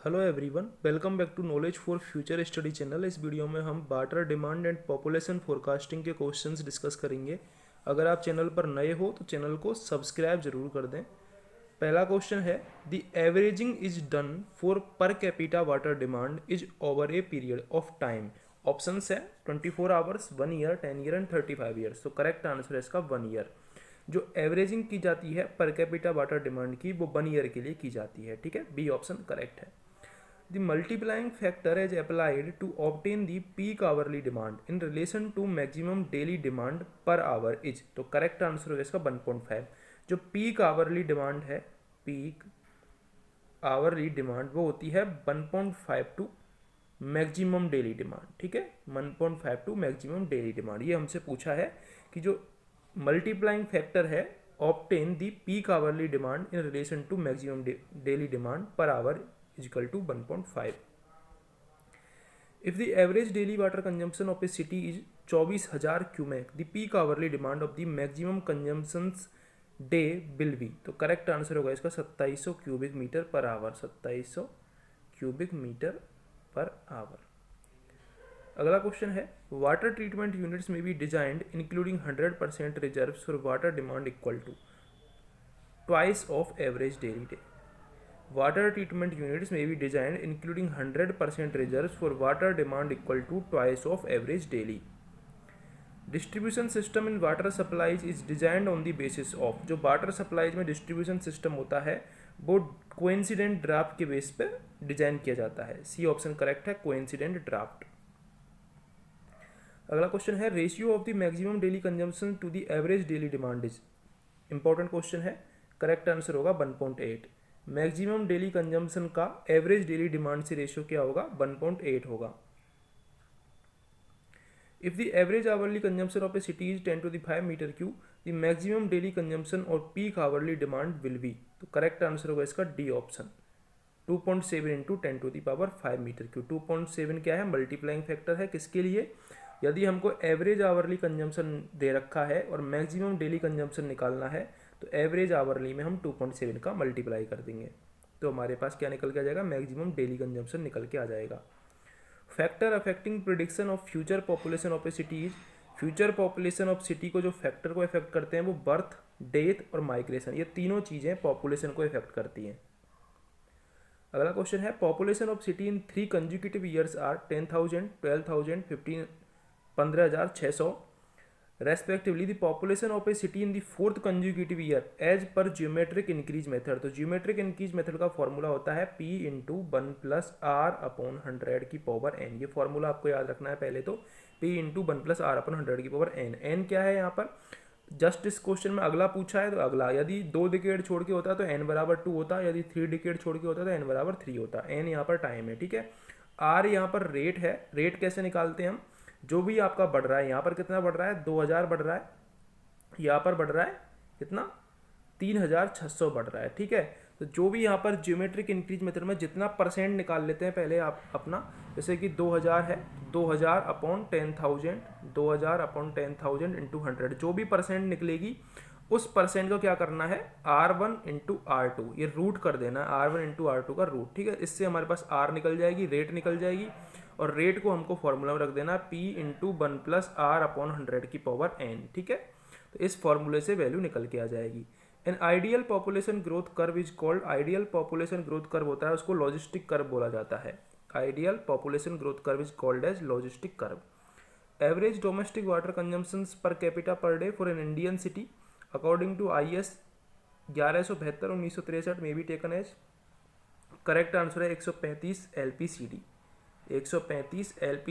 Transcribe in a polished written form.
Hello everyone, welcome back to knowledge for future study channel. इस video में हम water demand and population forecasting के questions discuss करेंगे। अगर आप चैनल पर नए हो तो चैनल को सब्सक्राइब जरूर कर दें। पहला क्वेश्चन है, the averaging is done for per capita water demand is over a period of time. Options है 24 hours, 1 year, 10 year and 35 years. तो करेक्ट आंसर है इसका 1 ईयर। जो एवरेजिंग की जाती है पर कैपिटा वाटर डिमांड की, वो 1 ईयर के लिए की जाती है। ठीक है, बी ऑप्शन करेक्ट है। The multiplying factor is applied to obtain the peak hourly demand in relation to maximum daily demand per hour is। तो करेक्ट आंसर होगा इसका 1.5। जो पीक आवरली डिमांड है, पीक आवरली डिमांड वो होती है 1.5 to maximum daily demand. ठीक है, 1.5 टू मैक्सिमम डेली डिमांड। ये हमसे पूछा है कि जो मल्टीप्लाइंग फैक्टर है obtain the peak hourly demand in relation to maximum daily demand per hour is equal to 1.5. If the average daily water consumption of a city is 24,000 cubic, the peak hourly demand of the maximum consumptions day will be। तो correct answer होगा इसका 2700 cubic metre per hour. 2700 cubic metre per hour. अगला question है, water treatment units में be designed including 100% reserves for water demand equal to twice of average daily day. Water treatment units may be designed including 100% reserves for water demand equal to twice of average daily. Distribution system in water supplies is designed on the basis of। जो water supplies में distribution system होता है वो coincident draft के base पे design किया जाता है। सी ऑप्शन करेक्ट है, coincident draft। अगला क्वेश्चन है, ratio of the maximum daily consumption to the average daily demand is. Important question है, करेक्ट आंसर होगा 1.8। मैक्सिमम डेली कंजम्पशन का एवरेज डेली डिमांड से रेशियो क्या होगा, 1.8 होगा। If the average hourly consumption of a city is 10 to the 5 metre cube, the maximum daily consumption और peak hourly demand will be. तो correct answer होगा इसका D option, 2.7 into 10 to the power 5 metre cube. 2.7 क्या है, multiplying factor है किसके लिए, यदि हमको एवरेज आवरली कंजम्पशन दे रखा है और मैक्सिमम डेली कंजम्पशन निकालना है तो एवरेज आवरली में हम 2.7 का मल्टीप्लाई कर देंगे तो हमारे पास क्या निकल के आ जाएगा, मैक्सिमम डेली कंजम्पशन निकल के आ जाएगा। Factor affecting prediction of future population of a city is. Future population of city को जो फैक्टर को इफेक्ट करते हैं वो बर्थ, डेथ और माइग्रेशन, ये तीनों चीज़ें पॉपुलेशन को इफेक्ट करती हैं। अगला क्वेश्चन है, population of city in 3 consecutive years are 10,000, 12,000, 15,600 respectively. The population of a city in the 4th consecutive year as per geometric increase method. तो ज्योमेट्रिक इंक्रीज मेथड का फॉर्मूला होता है P into 1 plus R upon 100 की power n। ये formula आपको याद रखना है पहले तो, P into 1 plus R upon 100 की पावर n। n क्या है यहाँ पर, जस्ट इस क्वेश्चन में अगला पूछा है तो अगला, यदि 2 डिकेड छोड़ के होता तो n बराबर 2 होता, यदि 3 डिकेड छोड़ के होता तो n बराबर 3 होता। n यहाँ पर टाइम है, ठीक है। r यहाँ पर रेट है। रेट कैसे निकालते हैं हम, जो भी आपका बढ़ रहा है, यहाँ पर कितना बढ़ रहा है, 2000 बढ़ रहा है, यहाँ पर बढ़ रहा है कितना, 3600 बढ़ रहा है। ठीक है, तो जो भी यहाँ पर ज्योमेट्रिक इंक्रीज मेथड में जितना परसेंट निकाल लेते हैं पहले आप अपना, जैसे कि 2000 है, 2000 अपॉन 10,000, 2000 अपॉन 10,000 इंटू 100, जो भी परसेंट निकलेगी उस परसेंट को क्या करना है, R1 इंटू R2, ये रूट कर देना है, R1 इंटू R2 का रूट। ठीक है, इससे हमारे पास R निकल जाएगी, रेट निकल जाएगी, और रेट को हमको फॉर्मूला में रख देना है P into 1 plus R upon 100 की पावर n। ठीक है, तो इस फॉर्मूले से वैल्यू निकल के आ जाएगी। An ideal population growth curve is called. Ideal population growth curve होता है, उसको लॉजिस्टिक कर्व बोला जाता है। Ideal population growth curve is called as logistic curve. Average domestic water consumption per capita per day for an Indian city according to IS 1172/1963 में भी taken as. Correct answer है 135 LPCD। 135 LPCD